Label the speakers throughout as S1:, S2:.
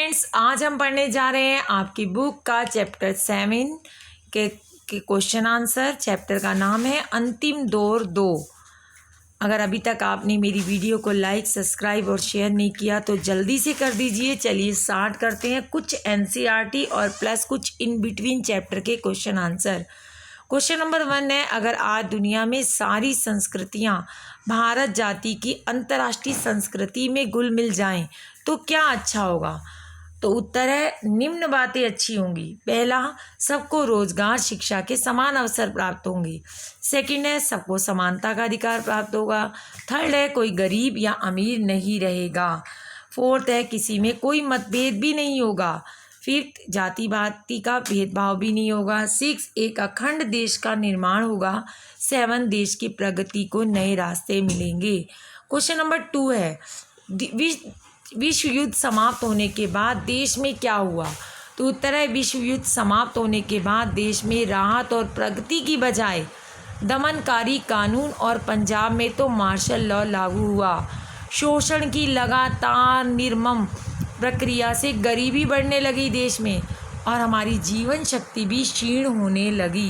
S1: Friends, आज हम पढ़ने जा रहे हैं आपकी बुक का चैप्टर 7 के क्वेश्चन आंसर। चैप्टर का नाम है अंतिम दौर 2। अगर अभी तक आपने मेरी वीडियो को लाइक, सब्सक्राइब और शेयर नहीं किया तो जल्दी से कर दीजिए। चलिए स्टार्ट करते हैं। कुछ एनसीईआरटी और प्लस कुछ इन बिटवीन चैप्टर के क्वेश्चन आंसर। क्वेश्चन नंबर 1 है, अगर आज दुनिया में सारी संस्कृतियां भारत जाति की अंतर्राष्ट्रीय संस्कृति में घुल मिल जाएं तो क्या अच्छा होगा? तो उत्तर है, निम्न बातें अच्छी होंगी। पहला, सबको रोजगार शिक्षा के समान अवसर प्राप्त होंगे। सेकंड है, सबको समानता का अधिकार प्राप्त होगा। थर्ड है, कोई गरीब या अमीर नहीं रहेगा। फोर्थ है, किसी में कोई मतभेद भी नहीं होगा। फिफ्थ, जाति पाति का भेदभाव भी नहीं होगा। सिक्स, एक अखंड देश का निर्माण होगा। सेवन, देश की प्रगति को नए रास्ते मिलेंगे। क्वेश्चन नंबर 2 है, विश्व युद्ध समाप्त होने के बाद देश में क्या हुआ? तो उत्तर है, विश्व युद्ध समाप्त होने के बाद देश में राहत और प्रगति की बजाय दमनकारी कानून और पंजाब में तो मार्शल लॉ लागू हुआ। शोषण की लगातार निर्मम प्रक्रिया से गरीबी बढ़ने लगी देश में और हमारी जीवन शक्ति भी क्षीण होने लगी।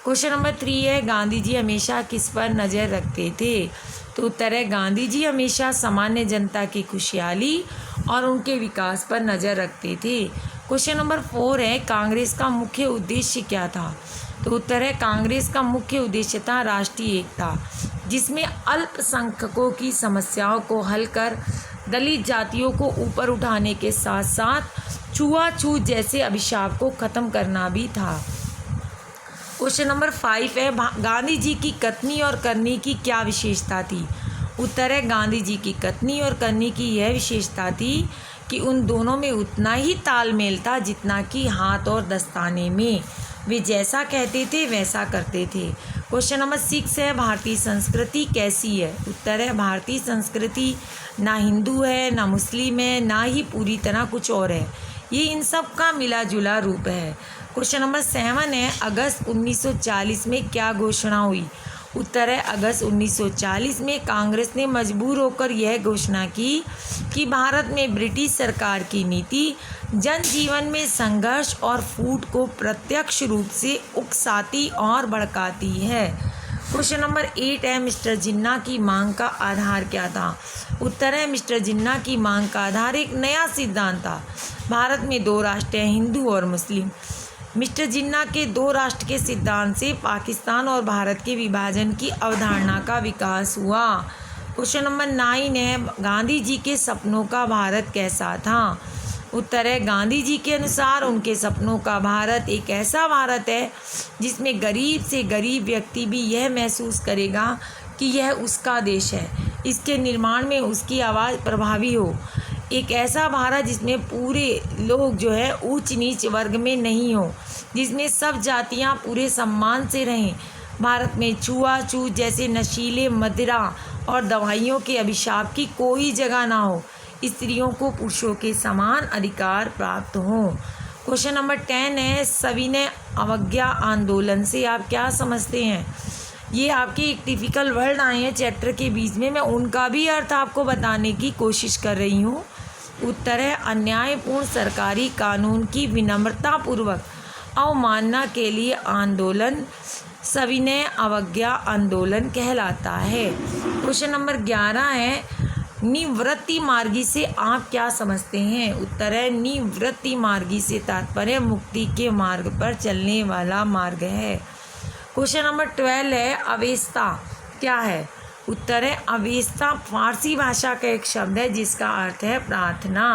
S1: क्वेश्चन नंबर 3 है, गांधी जी हमेशा किस पर नज़र रखते थे? तो उत्तर है, गांधी जी हमेशा सामान्य जनता की खुशहाली और उनके विकास पर नज़र रखते थे। क्वेश्चन नंबर 4 है, कांग्रेस का मुख्य उद्देश्य क्या था? तो उत्तर है, कांग्रेस का मुख्य उद्देश्य था राष्ट्रीय एकता, जिसमें अल्पसंख्यकों की समस्याओं को हल कर दलित जातियों को ऊपर उठाने के साथ साथ छुआछूत जैसे अभिशाप को खत्म करना भी था। क्वेश्चन नंबर 5 है, गांधी जी की कथनी और करनी की क्या विशेषता थी? उत्तर है, गांधी जी की कथनी और करनी की यह विशेषता थी कि उन दोनों में उतना ही तालमेल था जितना कि हाथ और दस्ताने में। वे जैसा कहते थे वैसा करते थे। क्वेश्चन नंबर 6 है, भारतीय संस्कृति कैसी है? उत्तर है, भारतीय संस्कृति ना हिंदू है, ना मुस्लिम है, ना ही पूरी तरह कुछ और है। ये इन सब का मिला जुला रूप है। क्वेश्चन नंबर 7 है, अगस्त 1940 में क्या घोषणा हुई? उत्तर है, अगस्त 1940 में कांग्रेस ने मजबूर होकर यह घोषणा की कि भारत में ब्रिटिश सरकार की नीति जनजीवन में संघर्ष और फूट को प्रत्यक्ष रूप से उकसाती और भड़काती है। क्वेश्चन नंबर 8 है, मिस्टर जिन्ना की मांग का आधार क्या था? उत्तर है, मिस्टर जिन्ना की मांग का आधार एक नया सिद्धांत था। भारत में 2 राष्ट्र हैं, हिंदू और मुस्लिम। मिस्टर जिन्ना के 2 राष्ट्र के सिद्धांत से पाकिस्तान और भारत के विभाजन की अवधारणा का विकास हुआ। क्वेश्चन नंबर 9 है, गांधी जी के सपनों का भारत कैसा था? उत्तर है, गांधी जी के अनुसार उनके सपनों का भारत एक ऐसा भारत है जिसमें गरीब से गरीब व्यक्ति भी यह महसूस करेगा कि यह उसका देश है, इसके निर्माण में उसकी आवाज़ प्रभावी हो। एक ऐसा भारत जिसमें पूरे लोग जो है ऊंच नीच वर्ग में नहीं हो, जिसमें सब जातियां पूरे सम्मान से रहें। भारत में छुआछूत जैसे नशीले मदिरा और दवाइयों के अभिशाप की कोई जगह ना हो। स्त्रियों को पुरुषों के समान अधिकार प्राप्त हों। क्वेश्चन नंबर 10 है, सविनय अवज्ञा आंदोलन से आप क्या समझते हैं? ये आपके एक टिपिकल वर्ड आए हैं चैप्टर के बीच में, मैं उनका भी अर्थ आपको बताने की कोशिश कर रही हूँ। उत्तर है, अन्यायपूर्ण सरकारी कानून की विनम्रतापूर्वक अवमानना के लिए आंदोलन सविनय अवज्ञा आंदोलन कहलाता है। क्वेश्चन नंबर 11 है, निवृत्ति मार्गी से आप क्या समझते हैं? उत्तर है, निवृत्ति मार्गी से तात्पर्य मुक्ति के मार्ग पर चलने वाला मार्ग है। क्वेश्चन नंबर 12 है, अवेस्ता क्या है? उत्तर है, अवेस्ता फारसी भाषा का एक शब्द है जिसका अर्थ है प्रार्थना।